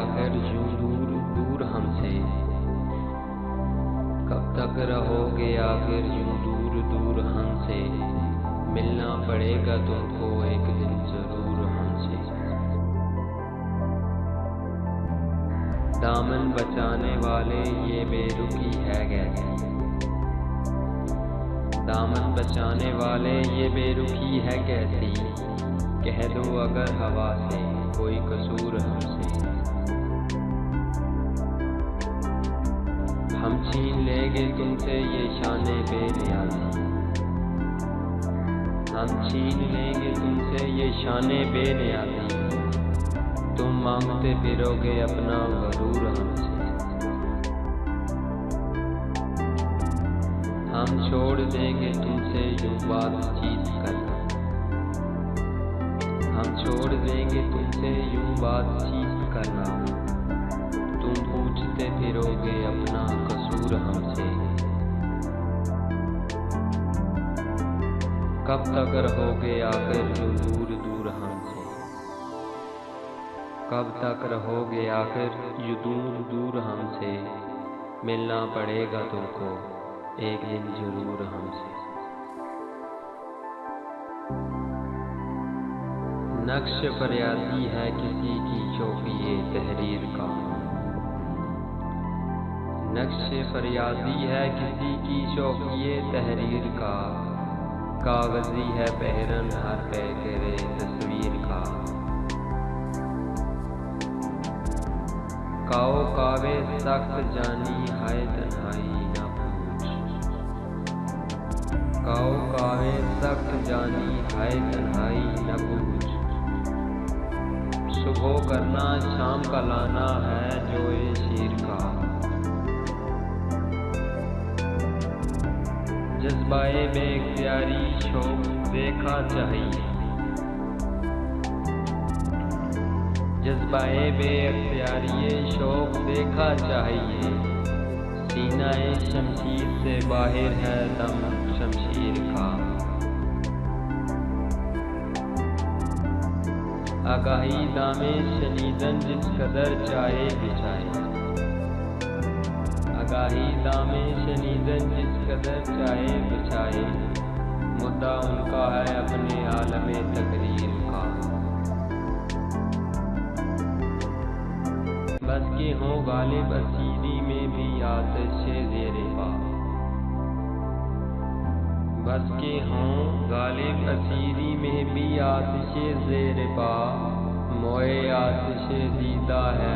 आखिर यूं दूर दूर हमसे? कब तक रहोगे आखिर यूं दूर दूर हमसे? मिलना पड़ेगा तुमको एक दिन जरूर हमसे। दामन बचाने वाले ये बेरुखी है कैसी? दामन बचाने वाले ये बेरुखी है कैसी? कह दो अगर हवा से कोई कसूर हमसे। हम छीन लेंगे तुमसे ये शाने बेनियाज़ी। हम छीन लेंगे तुमसे ये शाने बेनियाज़ी। तुम मांगते फिरोगे अपना गरूर हमसे। हम छोड़ देंगे तुमसे यूं बातचीत करना। हम छोड़ देंगे तुमसे यूं बातचीत करना। तुम पूछते फिरोगे अपना कसूर हमसे। कब तक रहोगे आखिर यूं दूर दूर हमसे? कब तक रहोगे आखिर यूं दूर दूर हमसे? मिलना पड़ेगा तुमको एक दिन जरूर हमसे। नक्श फरियादी है किसी की शौक़िए तहरीर का। नक्श फरियादी है किसी की शौक़िए तहरीर का। कागज़ी है पहरन हर पैकरे तस्वीर का। काओ कावे सख्त जानी हाय तन्हाई न पूछ। काओ कावे सख्त जानी हाय तन्हाई न पूछ। सुबह करना शाम का लाना है जोए शीर का। जज्बाए बेख्तियारी शौक देखा चाहिए। जज्बाए बेख्तियारी शौक देखा चाहिए। सीनाए शमशीर से बाहर है दम शमशीर का। आगाही दामे शनीदन जिस कदर चाहे बिछाए। आगाही दामे शनीदन जिस कदर चाहे बिछाए। मुद्दा उनका है अपने आलमे तकरीर का। बस के हों गालिब असीरी में भी आतिशे ज़ेरे पा। बस के हों गालिब असीरी में भी आतिशे ज़ेरे पा। मोए आतिशे दीदा है